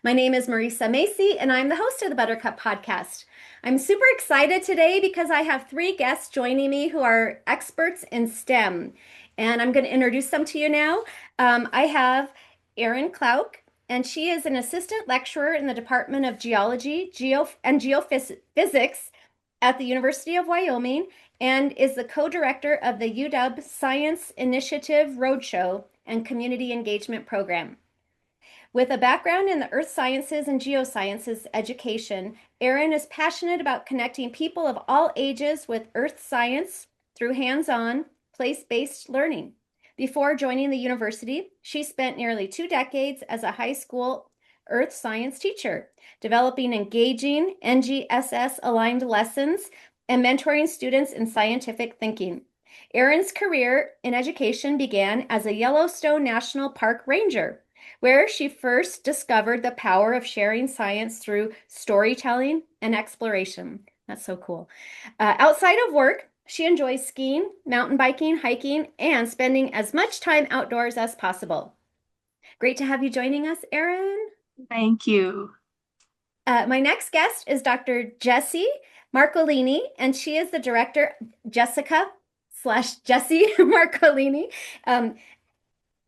My name is Marisa Macy, and I'm the host of the Buttercup Podcast. I'm super excited today because I have three guests joining me who are experts in STEM, and I'm going to introduce them to you now. I have Erin Klauk, and she is an assistant lecturer in the Department of Geology, and Geophysics at the University of Wyoming, and is the co-director of the UW Science Initiative Roadshow and Community Engagement Program. With a background in the earth sciences and geosciences education, Erin is passionate about connecting people of all ages with earth science through hands-on, place-based learning. Before joining the university, she spent nearly 2 decades as a high school earth science teacher, developing engaging NGSS-aligned lessons and mentoring students in scientific thinking. Erin's career in education began as a Yellowstone National Park ranger, where she first discovered the power of sharing science through storytelling and exploration. That's so cool. Outside of work, she enjoys skiing, mountain biking, hiking, and spending as much time outdoors as possible. Great to have you joining us, Erin. Thank you. My next guest is Dr. Jessie Marcolini, and she is the director, Jessica/Jessie Marcolini. Um,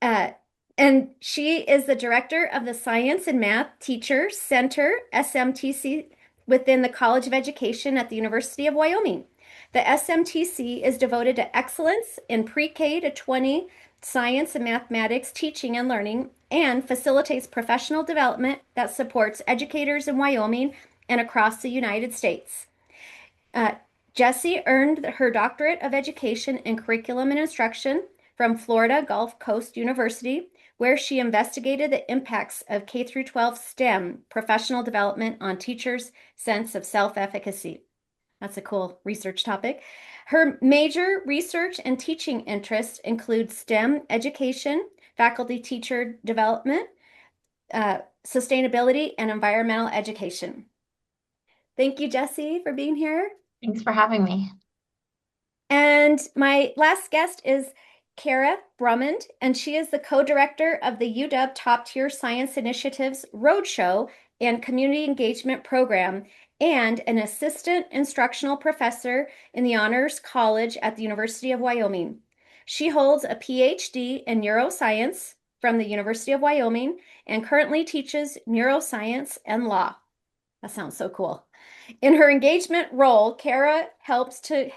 uh, and she is the director of the Science and Math Teacher Center, SMTC, within the College of Education at the University of Wyoming. The SMTC is devoted to excellence in pre-K to 20 science and mathematics teaching and learning and facilitates professional development that supports educators in Wyoming and across the United States. Uh, Jessie earned her doctorate of education in curriculum and instruction from Florida Gulf Coast University, where she investigated the impacts of K through 12 STEM professional development on teachers' sense of self-efficacy. That's a cool research topic. Her major research and teaching interests include STEM education, faculty teacher development, sustainability, and environmental education. Thank you, Jessie, for being here. Thanks for having me. And my last guest is Kara Brummond, and she is the co-director of the UW Top Tier Science Initiatives Roadshow and Community Engagement Program, and an assistant instructional professor in the Honors College at the University of Wyoming. She holds a Ph.D. in neuroscience from the University of Wyoming and currently teaches neuroscience and law. That sounds so cool. In her engagement role, Kara helps to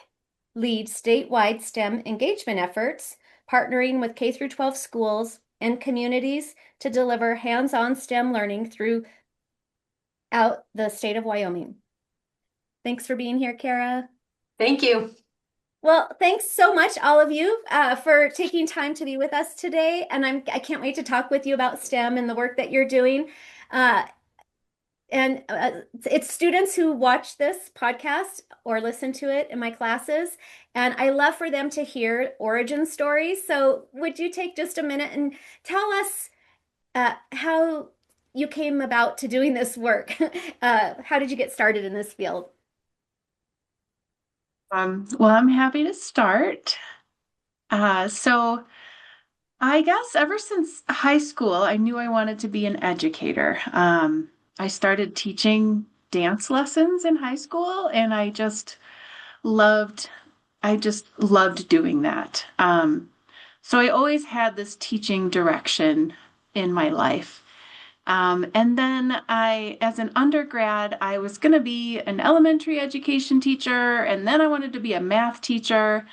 lead statewide STEM engagement efforts, partnering with K through 12 schools and communities to deliver hands-on STEM learning throughout the state of Wyoming. Thanks for being here, Kara. Thank you. Well, thanks so much, all of you, for taking time to be with us today. And I can't wait to talk with you about STEM and the work that you're doing. Uh, And it's students who watch this podcast or listen to it in my classes. And I love for them to hear origin stories. So would you take just a minute and tell us how you came about to doing this work? How did you get started in this field? Well, I'm happy to start. So I guess ever since high school, I knew I wanted to be an educator. I started teaching dance lessons in high school, and loved, I just loved doing that. So I always had this teaching direction in my life. And then as an undergrad, I was going to be an elementary education teacher, and then I wanted to be a math teacher.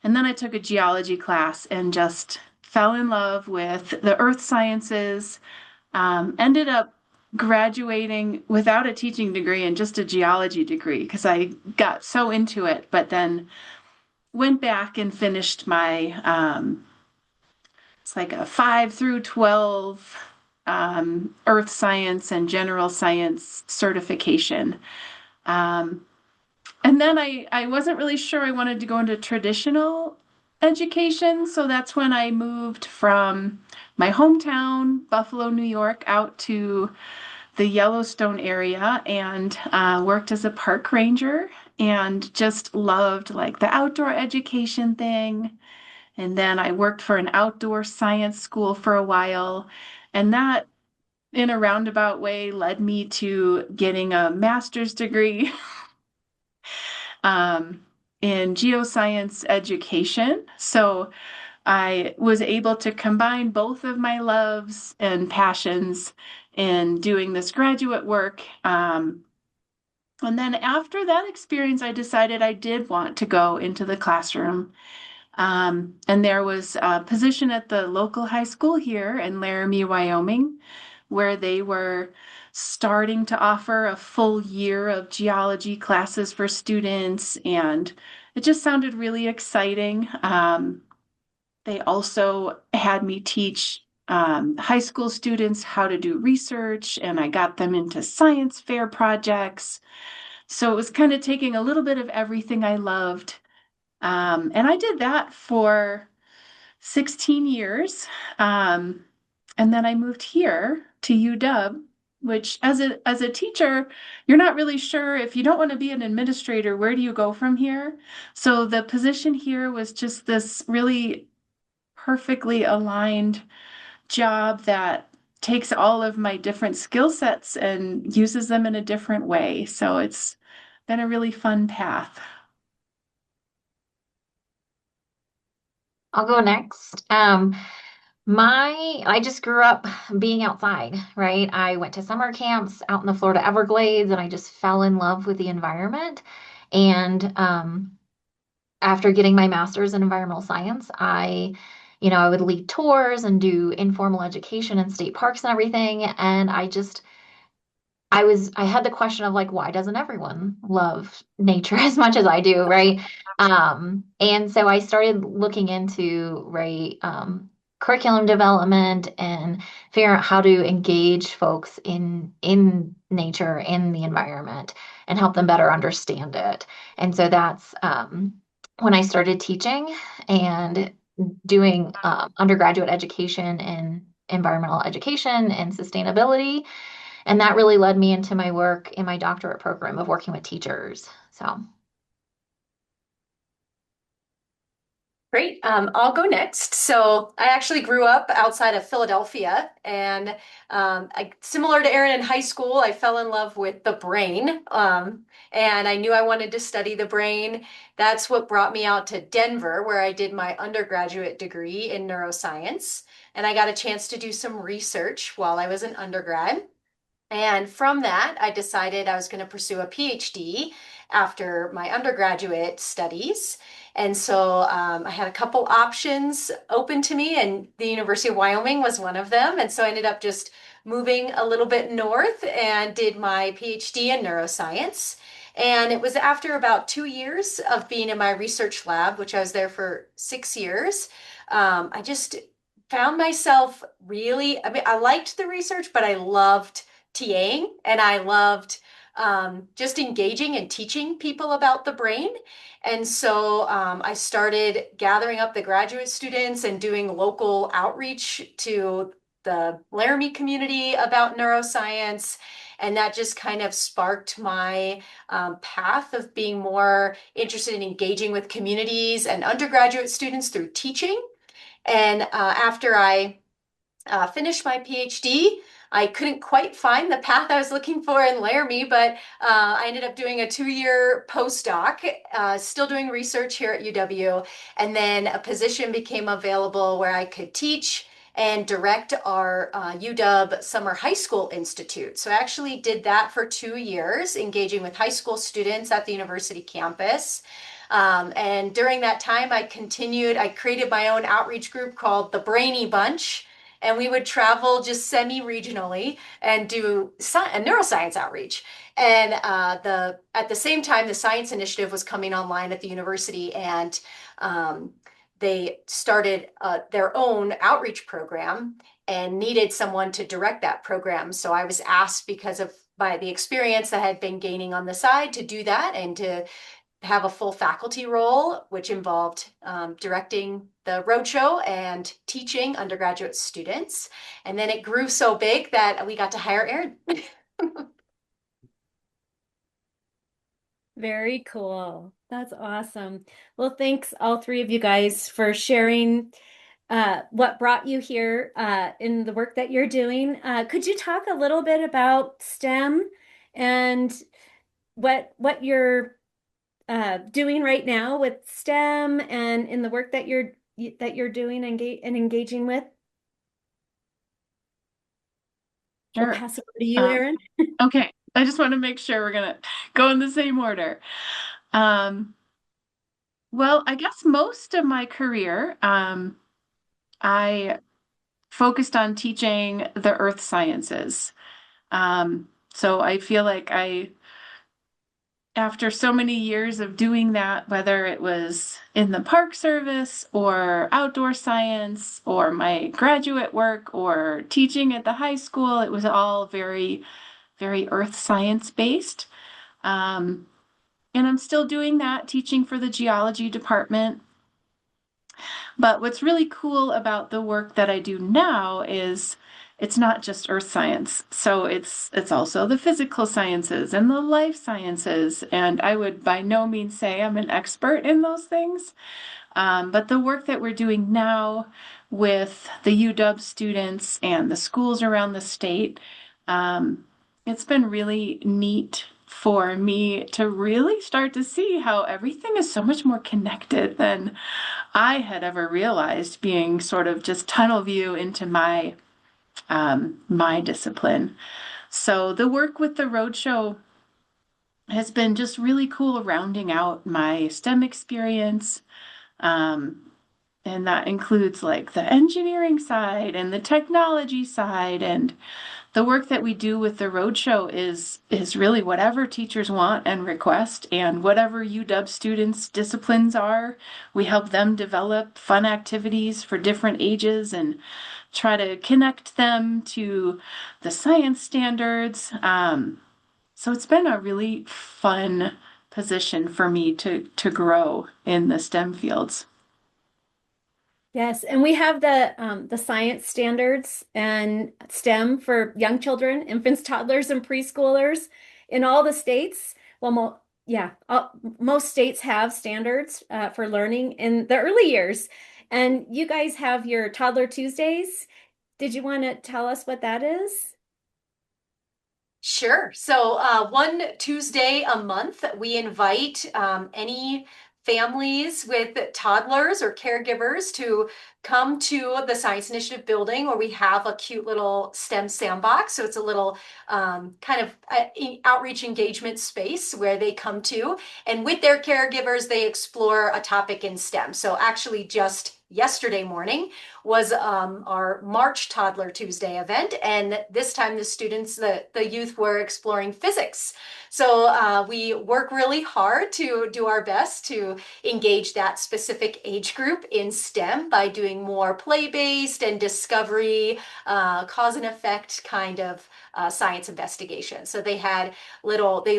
And then I took a geology class and just fell in love with the earth sciences. Ended up graduating without a teaching degree and just a geology degree because I got so into it, but then went back and finished it's like a 5 through 12 earth science and general science certification. Um, and then I wasn't really sure I wanted to go into traditional education. So that's when I moved from my hometown, Buffalo, New York, out to the Yellowstone area and worked as a park ranger and just loved like the outdoor education thing. And then I worked for an outdoor science school for a while. And that in a roundabout way led me to getting a master's degree um, in geoscience education. So I was able to combine both of my loves and passions in doing this graduate work. And then after that experience, I decided I did want to go into the classroom. And there was a position at the local high school here in Laramie, Wyoming, where they were starting to offer a full year of geology classes for students. And it just sounded really exciting. They also had me teach high school students how to do research, and I got them into science fair projects. So it was kind of taking a little bit of everything I loved. And I did that for 16 years. Um, and then I moved here to UW, which as a teacher, you're not really sure if you don't want to be an administrator, where do you go from here? So the position here was just this really perfectly aligned job that takes all of my different skill sets and uses them in a different way. So it's been a really fun path. I'll go next. I just grew up being outside, right? I went to summer camps out in the Florida Everglades and I just fell in love with the environment. And after getting my master's in environmental science, I would lead tours and do informal education in state parks and everything. And I had the question of like, why doesn't everyone love nature as much as I do, right? And so I started looking into, right, curriculum development and figuring out how to engage folks in nature, in the environment, and help them better understand it. And so that's when I started teaching and doing undergraduate education in environmental education and sustainability. And that really led me into my work in my doctorate program of working with teachers. So, Great. I'll go next. So I actually grew up outside of Philadelphia, and similar to Erin in high school, I fell in love with the brain, and I knew I wanted to study the brain. That's what brought me out to Denver, where I did my undergraduate degree in neuroscience, and I got a chance to do some research while I was an undergrad. And from that, I decided I was going to pursue a PhD after my undergraduate studies. And so I had a couple options open to me, and the University of Wyoming was one of them. And so I ended up just moving a little bit north and did my PhD in neuroscience. And it was after about 2 years of being in my research lab, which I was there for 6 years. I just found myself really, I mean, I liked the research, but I loved TAing, and I loved just engaging and teaching people about the brain. And so I started gathering up the graduate students and doing local outreach to the Laramie community about neuroscience. And that just kind of sparked my path of being more interested in engaging with communities and undergraduate students through teaching. And after I finished my PhD. I couldn't quite find the path I was looking for in Laramie, but I ended up doing a 2 year postdoc, still doing research here at UW. And then a position became available where I could teach and direct our UW Summer High School Institute. So I actually did that for 2 years, engaging with high school students at the university campus. And during that time, I created my own outreach group called the Brainy Bunch, and we would travel just semi-regionally and do neuroscience outreach. And at the same time, the science initiative was coming online at the university, and they started their own outreach program and needed someone to direct that program. So I was asked, because of by the experience that I had been gaining on the side, to do that and to have a full faculty role, which involved directing the Roadshow and teaching undergraduate students. And then it grew so big that we got to hire Erin. Very cool. That's awesome. Well, thanks all three of you guys for sharing what brought you here in the work that you're doing. Could you talk a little bit about STEM and what you're doing right now with STEM and in the work that you're doing and engaging with? We'll Sure. pass it over to you, Um, Erin. okay. I just want to make sure we're gonna go in the same order. Um, well, I guess most of my career, I focused on teaching the earth sciences. So I feel like after so many years of doing that, whether it was in the Park Service or outdoor science or my graduate work or teaching at the high school, it was all very, very earth science based. Um, and I'm still doing that, teaching for the geology department. But what's really cool about the work that I do now is it's not just earth science. So it's also the physical sciences and the life sciences. And I would by no means say I'm an expert in those things. But the work that we're doing now with the UW students and the schools around the state, um, it's been really neat for me to really start to see how everything is so much more connected than I had ever realized, being sort of just tunnel view into my discipline. So the work with the Roadshow has been just really cool, rounding out my STEM experience. Um, and that includes like the engineering side and the technology side, and the work that we do with the Roadshow is really whatever teachers want and request, and whatever UW students' disciplines are, we help them develop fun activities for different ages and try to connect them to the science standards. So it's been a really fun position for me to grow in the STEM fields. Yes, and we have the science standards and STEM for young children, infants, toddlers, and preschoolers in all the states. Well, yeah, most states have standards for learning in the early years. And you guys have your Toddler Tuesdays. Did you want to tell us what that is? Sure. So, one Tuesday a month, we invite any families with toddlers or caregivers to come to the Science Initiative building where we have a cute little STEM sandbox. So, it's a little kind of outreach engagement space where they come to, and with their caregivers, they explore a topic in STEM. So, actually, just yesterday morning was our March Toddler Tuesday event. And this time the students, the youth were exploring physics. So we work really hard to do our best to engage that specific age group in STEM by doing more play-based and discovery, cause and effect kind of science investigation. So they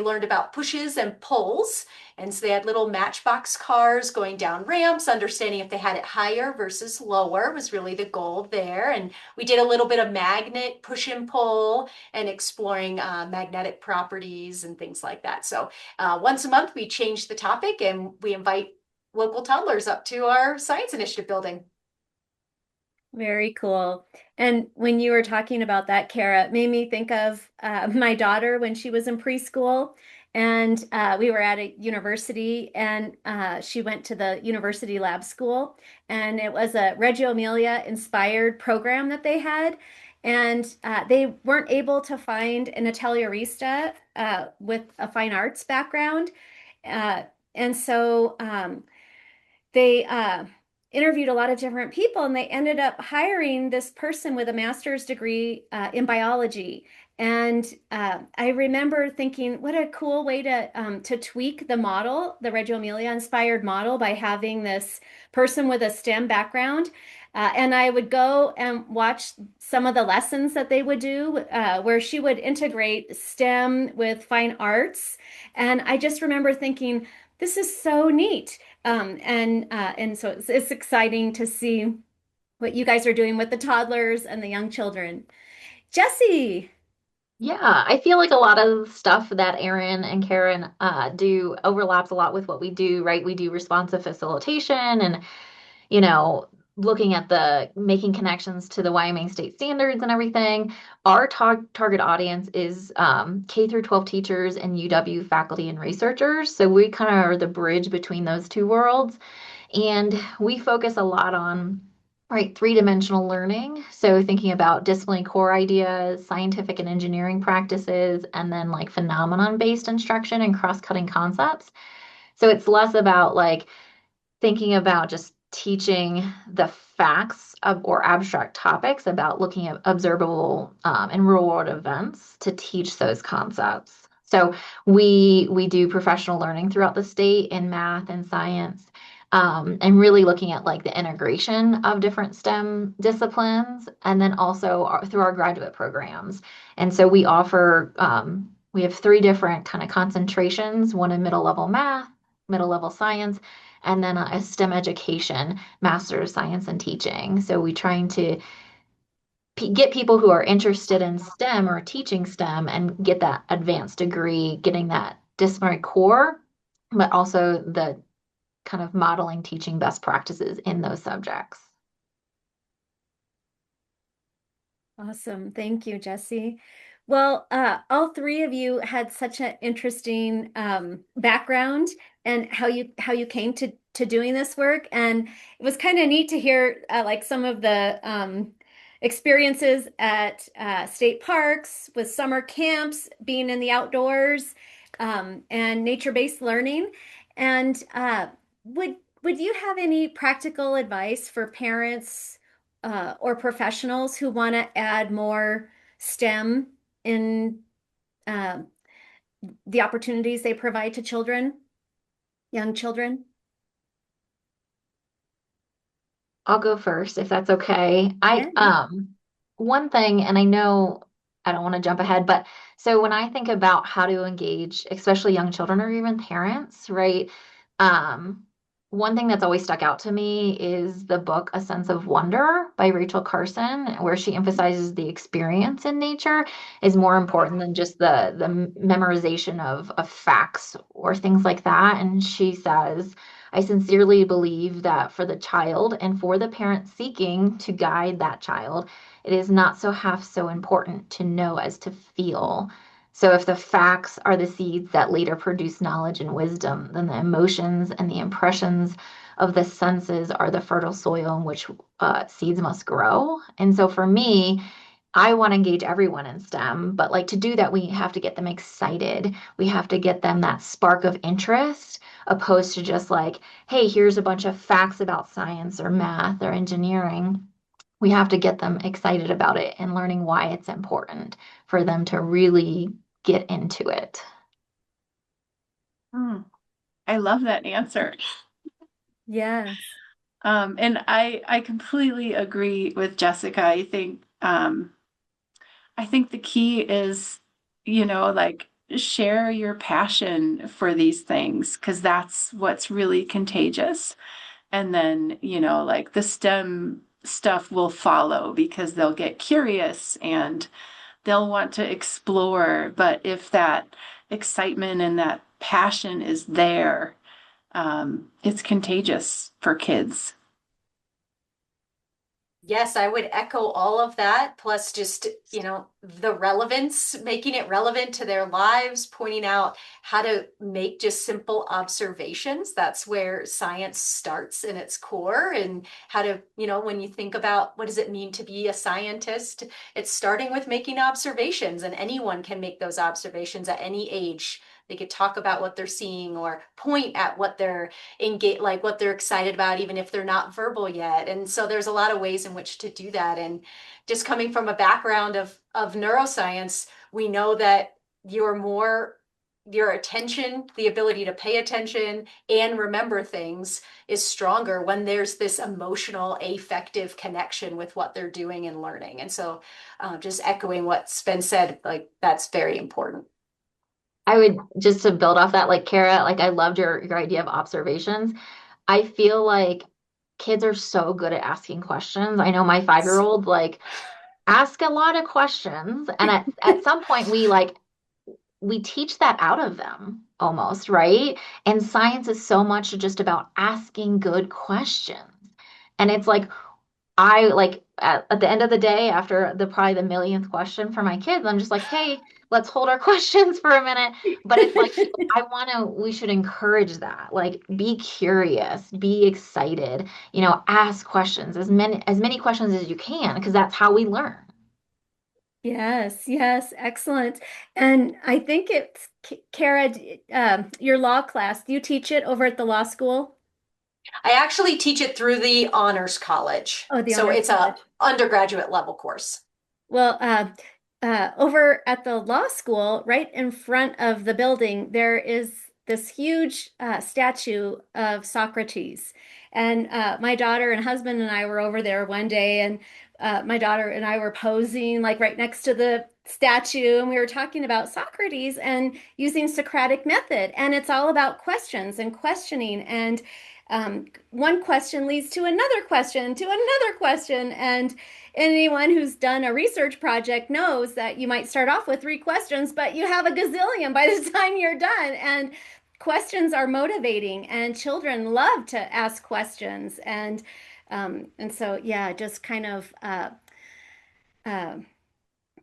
learned about pushes and pulls. And so they had little matchbox cars going down ramps, understanding if they had it higher versus lower was really the goal there. And we did a little bit of magnet push and pull and exploring magnetic properties and things like that. So once a month, we change the topic and we invite local toddlers up to our science initiative building. Very cool. And when you were talking about that, Kara, it made me think of my daughter when she was in preschool. And we were at a university, and she went to the university lab school. And it was a Reggio Emilia inspired program that they had. And they weren't able to find an atelier with a fine arts background. Uh, and so they interviewed a lot of different people, and they ended up hiring this person with a master's degree in biology. And I remember thinking, what a cool way to tweak the model, the Reggio Emilia inspired model, by having this person with a STEM background. And I would go and watch some of the lessons that they would do, where she would integrate STEM with fine arts. And I just remember thinking, this is so neat. And so it's exciting to see what you guys are doing with the toddlers and the young children. Jesse, Yeah, I feel like a lot of stuff that Erin and Karen do overlaps a lot with what we do, right? We do responsive facilitation and, you know, looking at the making connections to the Wyoming state standards and everything. Our target audience is K through 12 teachers and UW faculty and researchers. So we kind of are the bridge between those two worlds. And we focus a lot on, right, three-dimensional learning. So thinking about discipline core ideas, scientific and engineering practices, and then like phenomenon-based instruction and cross-cutting concepts. So it's less about like thinking about just teaching the facts of or abstract topics about looking at observable and real world events to teach those concepts. So we do professional learning throughout the state in math and science, and really looking at like the integration of different STEM disciplines, and then also through our graduate programs. And so we have three different kind of concentrations: one in middle level math, middle level science, and then a STEM education, Master of Science and Teaching. So we trying to get people who are interested in STEM or teaching STEM and get that advanced degree, getting that disciplinary core, but also the kind of modeling teaching best practices in those subjects. Awesome. Thank you, Jesse. Well, all three of you had such an interesting background and how you came to doing this work, and it was kind of neat to hear like some of the experiences at state parks with summer camps, being in the outdoors, and nature-based learning. And would you have any practical advice for parents or professionals who want to add more STEM in uh, the opportunities they provide to children, young children? I'll go first if that's okay. Yeah, yeah. One thing, and I know I don't want to jump ahead, but so when I think about how to engage, especially young children or even parents, right? Um, One thing that's always stuck out to me is the book A Sense of Wonder by Rachel Carson, where she emphasizes the experience in nature is more important than just the memorization of facts or things like that. And she says, I sincerely believe that for the child and for the parent seeking to guide that child, it is not so half so important to know as to feel. So, if the facts are the seeds that later produce knowledge and wisdom, then the emotions and the impressions of the senses are the fertile soil in which seeds must grow. And so, for me, I want to engage everyone in STEM, but like to do that, we have to get them excited. We have to get them that spark of interest, opposed to just like, hey, here's a bunch of facts about science or math or engineering. We have to get them excited about it and learning why it's important for them to really get into it. Hmm, I love that answer. Yes. And I completely agree with Jessica. I think the key is, like share your passion for these things because that's what's really contagious. And then, like the STEM stuff will follow because they'll get curious and they'll want to explore. But if that excitement and that passion is there, it's contagious for kids. Yes, I would echo all of that. Plus, just, the relevance, making it relevant to their lives, pointing out how to make just simple observations. That's where science starts in its core. And how to, when you think about what does it mean to be a scientist, it's starting with making observations, and anyone can make those observations at any age. They could talk about what they're seeing or point at what they're engage, like what they're excited about, even if they're not verbal yet. And so there's a lot of ways in which to do that. And just coming from a background of neuroscience, we know that your attention, the ability to pay attention and remember things, is stronger when there's this emotional, affective connection with what they're doing and learning. And so, just echoing what's been said, like that's very important. I would just to build off that, like Kara, like I loved your idea of observations. I feel like kids are so good at asking questions. I know my 5-year-old like ask a lot of questions, and at some point we teach that out of them almost, right? And science is so much just about asking good questions. And it's like, I like at the end of the day, after the probably the millionth question for my kids, I'm just like, hey, let's hold our questions for a minute. But it's like we should encourage that. Like, be curious, be excited, ask questions, as many questions as you can, because that's how we learn. Yes, yes, excellent. And I think it's Kara, your law class. Do you teach it over at the law school? I actually teach it through the Honors College. Oh, the So Honors it's a College. undergraduate level course. Well, over at the law school, right in front of the building, there is this huge statue of Socrates. And my daughter and husband and I were over there one day, and my daughter and I were posing like right next to the statue, and we were talking about Socrates and using Socratic method. And it's all about questions and questioning. And one question leads to another question. And anyone who's done a research project knows that you might start off with three questions, but you have a gazillion by the time you're done. And questions are motivating, and children love to ask questions. And so, yeah, just kind of uh,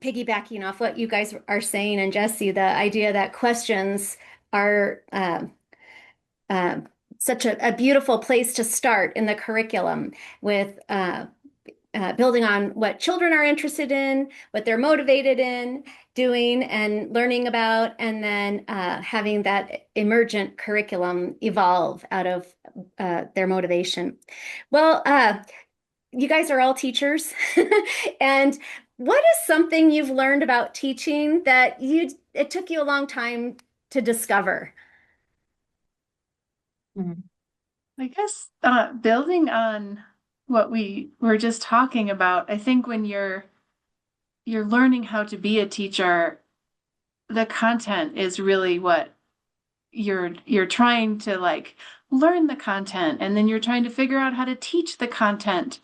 piggybacking off what you guys are saying, and Jesse, the idea that questions are uh, such a beautiful place to start in the curriculum with building on what children are interested in, what they're motivated in doing and learning about, and then having that emergent curriculum evolve out of their motivation. Well, you guys are all teachers, and what is something you've learned about teaching that it took you a long time to discover? Mm. I guess building on what we were just talking about, I think when you're learning how to be a teacher, the content is really what you're trying to like learn the content, and then you're trying to figure out how to teach the content.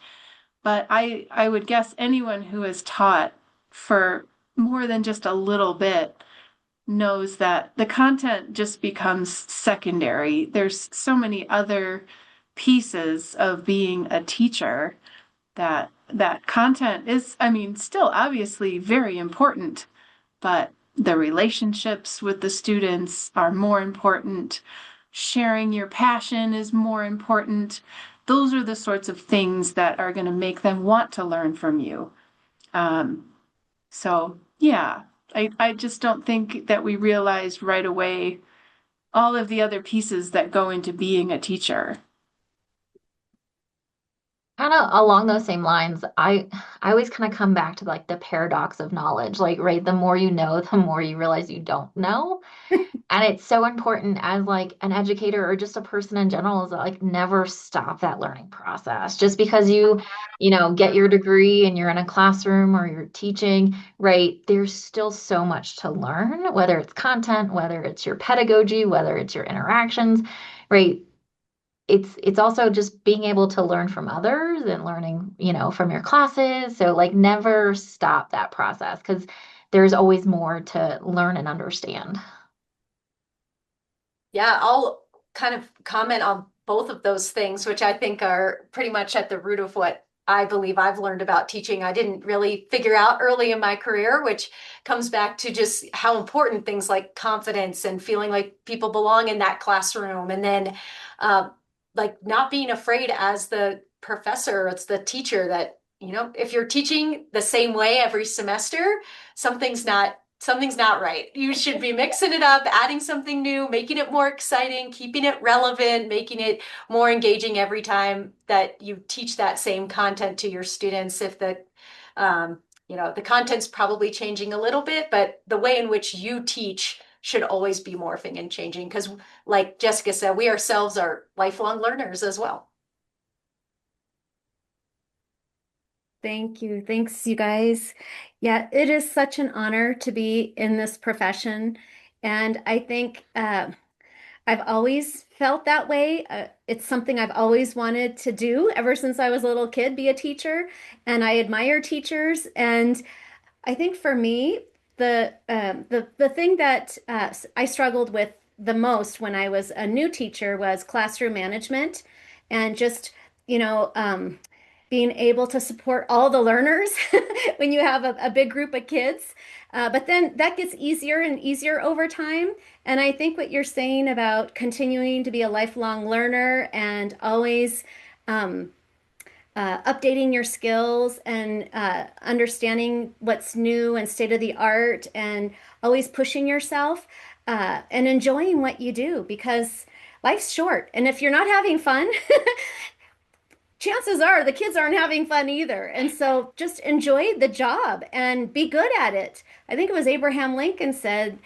But I would guess anyone who has taught for more than just a little bit knows that the content just becomes secondary. There's so many other pieces of being a teacher that content is, I mean, still obviously very important, but the relationships with the students are more important. Sharing your passion is more important. Those are the sorts of things that are going to make them want to learn from you. Um, so, yeah, I just don't think that we realized right away all of the other pieces that go into being a teacher. Kind of along those same lines, I always kind of come back to like the paradox of knowledge. Like, right, the more you know, the more you realize you don't know. And it's so important as like an educator or just a person in general is that like never stop that learning process. Just because get your degree and you're in a classroom or you're teaching, right? There's still so much to learn, whether it's content, whether it's your pedagogy, whether it's your interactions, right? It's also just being able to learn from others and learning, from your classes. So like never stop that process because there's always more to learn and understand. Yeah, I'll kind of comment on both of those things, which I think are pretty much at the root of what I believe I've learned about teaching. I didn't really figure out early in my career, which comes back to just how important things like confidence and feeling like people belong in that classroom. And then, uh, like not being afraid as the professor, it's the teacher that, if you're teaching the same way every semester, something's not right. You should be mixing it up, adding something new, making it more exciting, keeping it relevant, making it more engaging every time that you teach that same content to your students. If um, the content's probably changing a little bit, but the way in which you teach should always be morphing and changing because, like Jessica said, we ourselves are lifelong learners as well. Thank you. Thanks, you guys. Yeah, it is such an honor to be in this profession. And I think I've always felt that way. It's something I've always wanted to do ever since I was a little kid, be a teacher. And I admire teachers. And I think for me, the thing that I struggled with the most when I was a new teacher was classroom management and just, you know, being able to support all the learners when you have a big group of kids. But then that gets easier and easier over time. And I think what you're saying about continuing to be a lifelong learner and always um, updating your skills and understanding what's new and state of the art and always pushing yourself and enjoying what you do because life's short. And if you're not having fun, chances are the kids aren't having fun either. And so just enjoy the job and be good at it. I think it was Abraham Lincoln said,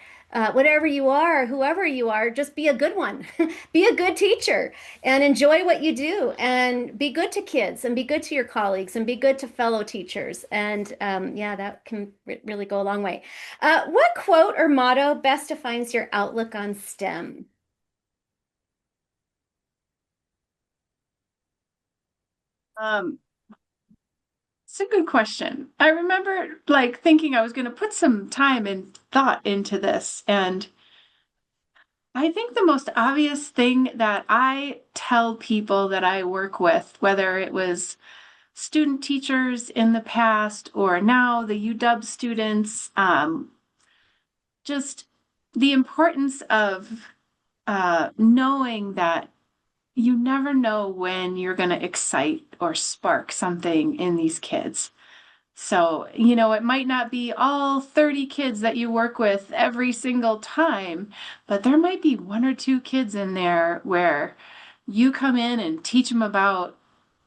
whatever you are, whoever you are, just be a good one. Be a good teacher and enjoy what you do and be good to kids and be good to your colleagues and be good to fellow teachers. And yeah, that can really go a long way. What quote or motto best defines your outlook on STEM? Um, it's a good question. I remember like thinking I was going to put some time and thought into this, and I think the most obvious thing that I tell people that I work with, whether it was student teachers in the past or now the UW students, just the importance of knowing that you never know when you're going to excite or spark something in these kids. So, it might not be all 30 kids that you work with every single time, but there might be one or two kids in there where you come in and teach them about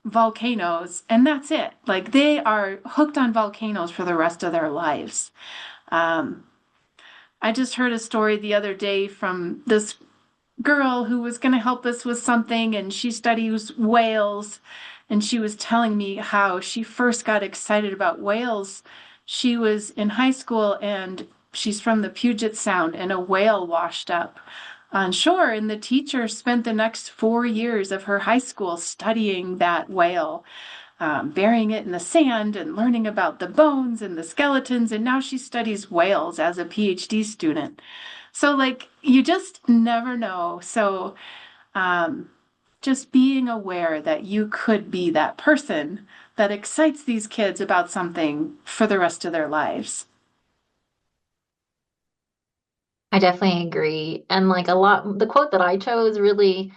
volcanoes, and that's it. Like they are hooked on volcanoes for the rest of their lives. Um, I just heard a story the other day from this girl who was going to help us with something, and she studies whales. And she was telling me how she first got excited about whales. She was in high school and she's from the Puget Sound, and a whale washed up on shore. And the teacher spent the next 4 years of her high school studying that whale, burying it in the sand and learning about the bones and the skeletons. And now she studies whales as a PhD student. So, like, you just never know. So, um, just being aware that you could be that person that excites these kids about something for the rest of their lives. I definitely agree. And like the quote that I chose really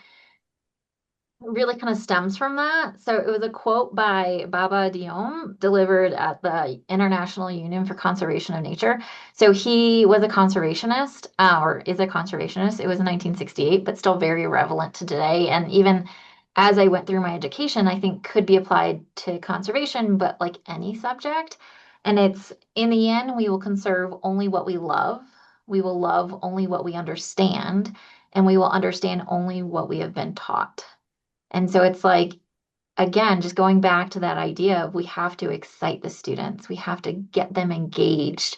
kind of stems from that. So it was a quote by Baba Diom delivered at the International Union for Conservation of Nature. So he was a conservationist, or is a conservationist. It was in 1968, but still very relevant to today. And even as I went through my education, I think could be applied to conservation, but like any subject. And it's in the end, we will conserve only what we love. We will love only what we understand, and we will understand only what we have been taught. And so it's like, again, just going back to that idea of we have to excite the students, we have to get them engaged.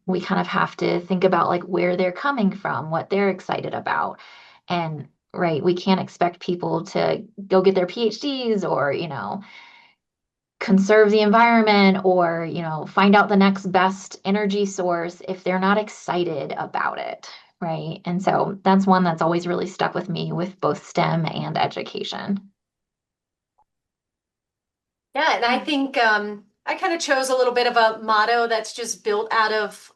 We kind of have to think about like where they're coming from, what they're excited about. And right, we can't expect people to go get their PhDs or, conserve the environment or, find out the next best energy source if they're not excited about it. Right. And so that's one that's always really stuck with me with both STEM and education. Yeah, and I think I kind of chose a little bit of a motto that's just built out of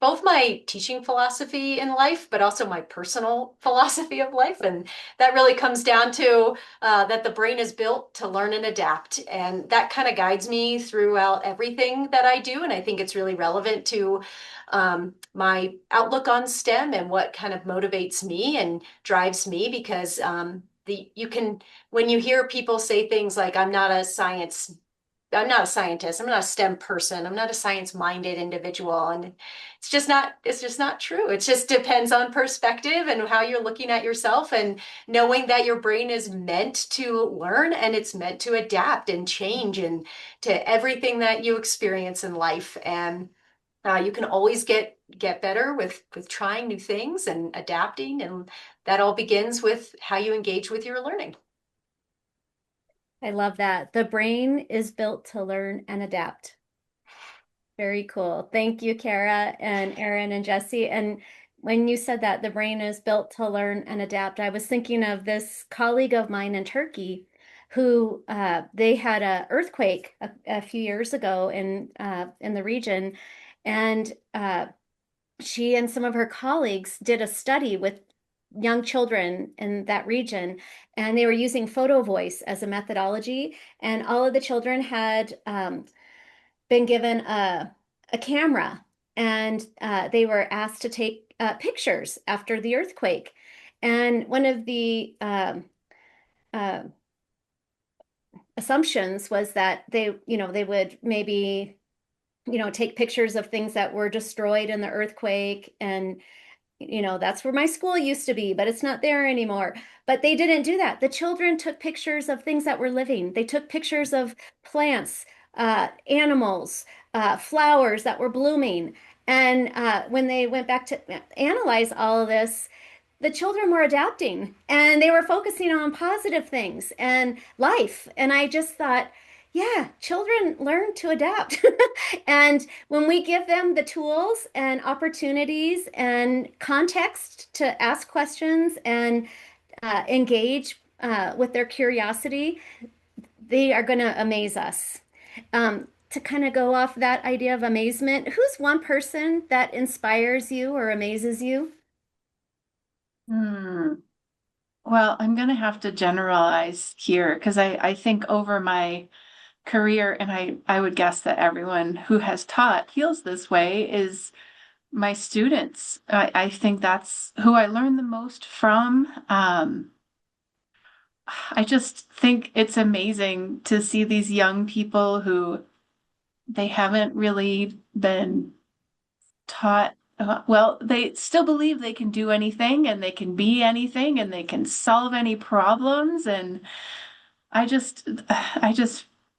both my teaching philosophy in life, but also my personal philosophy of life. And that really comes down to that the brain is built to learn and adapt. And that kind of guides me throughout everything that I do. And I think it's really relevant to my outlook on STEM and what kind of motivates me and drives me because you can when you hear people say things like I'm not a scientist, I'm not a STEM person, I'm not a science-minded individual, and it's just not true. It just depends on perspective and how you're looking at yourself and knowing that your brain is meant to learn and it's meant to adapt and change and to everything that you experience in life. And you can always get better with trying new things and adapting, and that all begins with how you engage with your learning. I love that. The brain is built to learn and adapt. Very cool. Thank you, Kara and Erin and Jesse. And when you said that the brain is built to learn and adapt, I was thinking of this colleague of mine in Turkey who they had a earthquake a few years ago in the region, and she and some of her colleagues did a study with young children in that region, and they were using photo voice as a methodology, and all of the children had been given a camera, and they were asked to take pictures after the earthquake. And one of the uh, assumptions was that they would maybe, take pictures of things that were destroyed in the earthquake. And that's where my school used to be, but it's not there anymore. But they didn't do that. The children took pictures of things that were living. They took pictures of plants, animals, flowers that were blooming. And when they went back to analyze all of this, the children were adapting and they were focusing on positive things and life. And I just thought, yeah, children learn to adapt. And when we give them the tools and opportunities and context to ask questions and engage with their curiosity, they are going to amaze us. To kind of go off that idea of amazement, who's one person that inspires you or amazes you? Hmm. Well, I'm going to have to generalize here because I think over my career, and I would guess that everyone who has taught feels this way, is my students. I think that's who I learn the most from. I just think it's amazing to see these young people who they haven't really been taught. Well, they still believe they can do anything and they can be anything and they can solve any problems. And I just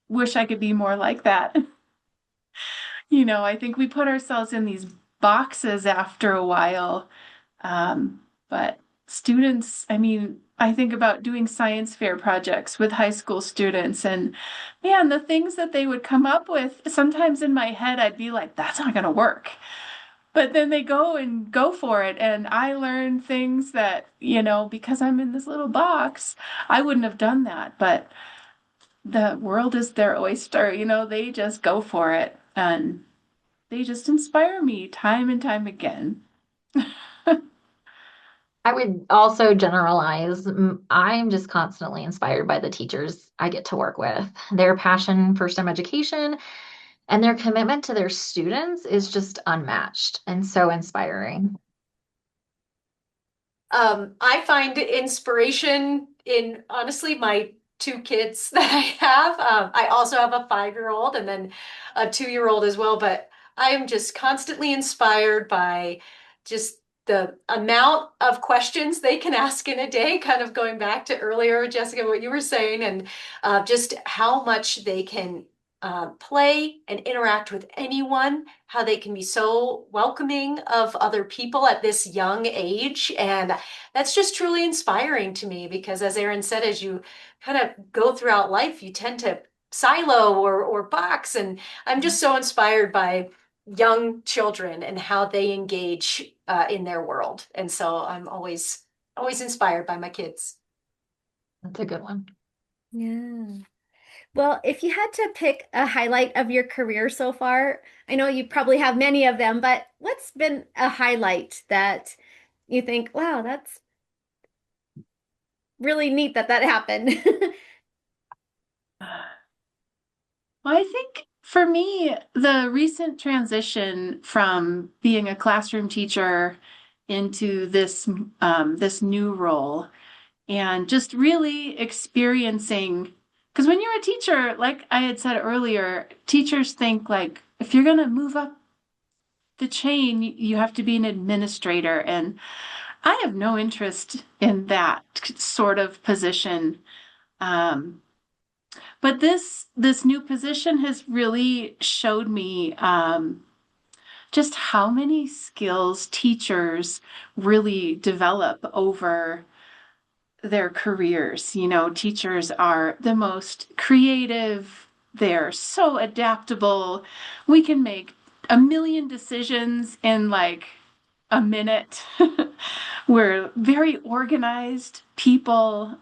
wish I could be more like that. I think we put ourselves in these boxes after a while. But students, I mean, I think about doing science fair projects with high school students, and man, the things that they would come up with, sometimes in my head, I'd be like, that's not going to work. But then they go and go for it. And I learn things that, because I'm in this little box, I wouldn't have done that. But the world is their oyster, they just go for it. And they just inspire me time and time again. I would also generalize. I'm just constantly inspired by the teachers I get to work with. Their passion for STEM education and their commitment to their students is just unmatched and so inspiring. I find inspiration in honestly my two kids that I have. I also have a 5-year-old and then a 2-year-old as well, but I am just constantly inspired by just the amount of questions they can ask in a day, kind of going back to earlier, Jessica, what you were saying, and just how much they can play and interact with anyone, how they can be so welcoming of other people at this young age. And that's just truly inspiring to me because, as Erin said, as you kind of go throughout life, you tend to silo or box. And I'm just so inspired by young children and how they engage in their world. And so I'm always inspired by my kids. That's a good one. Yeah. Well, if you had to pick a highlight of your career so far, I know you probably have many of them, but what's been a highlight that you think, wow, that's really neat that that happened? Well, I think for me, the recent transition from being a classroom teacher into this new role and just really experiencing, because when you're a teacher, like I had said earlier, teachers think like if you're going to move up the chain, you have to be an administrator, and I have no interest in that sort of position. Um, But this new position has really showed me just how many skills teachers really develop over their careers. Teachers are the most creative. They're so adaptable. We can make a million decisions in like a minute. We're very organized people.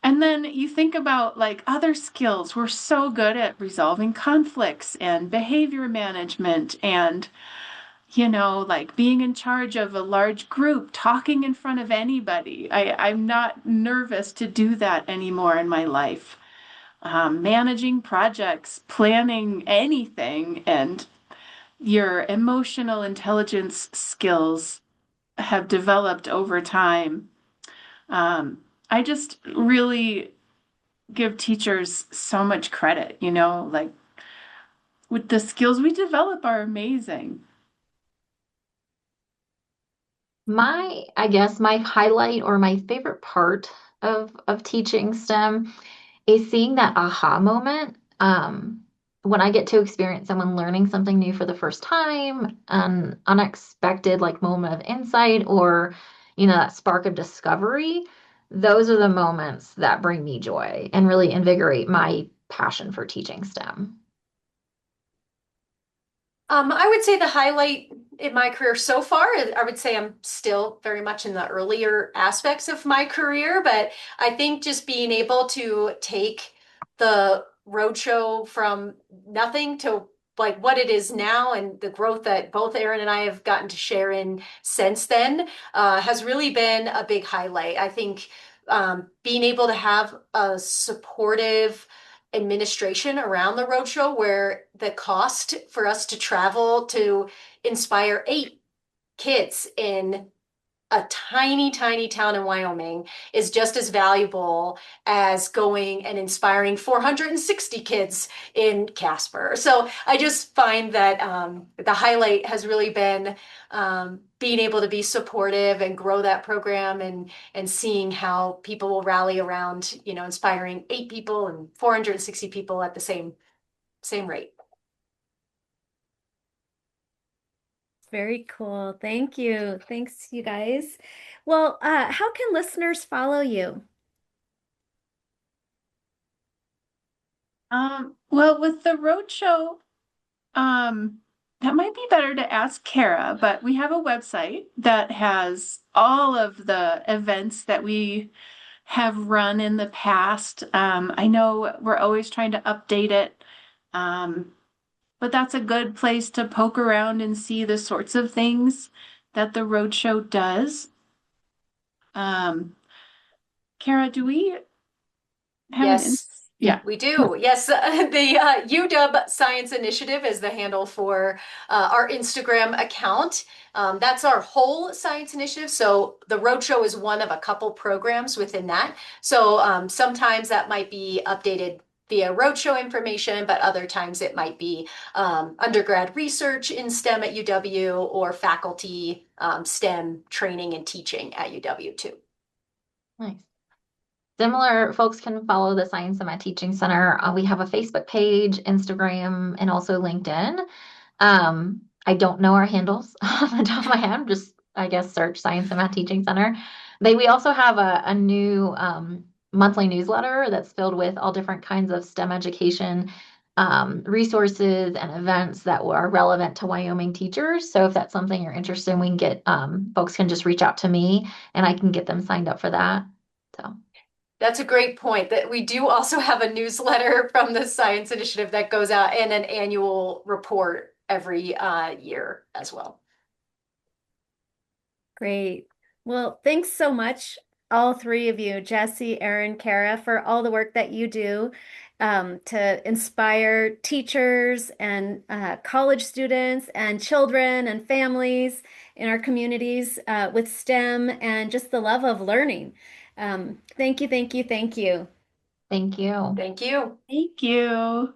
And then you think about like other skills. We're so good at resolving conflicts and behavior management and, like being in charge of a large group, talking in front of anybody. I'm not nervous to do that anymore in my life. Managing projects, planning anything, and your emotional intelligence skills have developed over time. I just really give teachers so much credit, like with the skills we develop are amazing. I guess my highlight or my favorite part of teaching STEM is seeing that aha moment. When I get to experience someone learning something new for the first time, an unexpected like moment of insight or, that spark of discovery, those are the moments that bring me joy and really invigorate my passion for teaching STEM. I would say the highlight in my career so far, I would say I'm still very much in the earlier aspects of my career, but I think just being able to take the roadshow from nothing to like what it is now and the growth that both Erin and I have gotten to share in since then has really been a big highlight. I think being able to have a supportive administration around the roadshow where the cost for us to travel to inspire 8 kids in a tiny, tiny town in Wyoming is just as valuable as going and inspiring 460 kids in Casper. So I just find that the highlight has really been being able to be supportive and grow that program and seeing how people will rally around, inspiring 8 people and 460 people at the same rate. Very cool. Thank you. Thanks, you guys. Well, how can listeners follow you? Well, with the roadshow, um, that might be better to ask Kara, but we have a website that has all of the events that we have run in the past. I know we're always trying to update it, um, but that's a good place to poke around and see the sorts of things that the roadshow does. Um, Kara, do we have an Yes, Yeah. we do. Yes, the UW Science Initiative is the handle for our Instagram account. That's our whole science initiative. So the Roadshow is one of a couple programs within that. So sometimes that might be updated via Roadshow information, but other times it might be undergrad research in STEM at UW or faculty STEM training and teaching at UW too. Nice. Similar folks can follow the Science Summit Teaching Center. We have a Facebook page, Instagram, and also LinkedIn. I don't know our handles off the top of my head. Just, I guess, search Science and Math Teaching Center. We also have a new monthly newsletter that's filled with all different kinds of STEM education resources and events that are relevant to Wyoming teachers. So if that's something you're interested in, we can get folks can just reach out to me and I can get them signed up for that. So. That's a great point that we do also have a newsletter from the Science Initiative that goes out and an annual report every year as well. Great. Well, thanks so much, all three of you, Jesse, Erin, Kara, for all the work that you do to inspire teachers and college students and children and families in our communities with STEM and just the love of learning. Thank you, thank you, thank you. Thank you. Thank you. Thank you.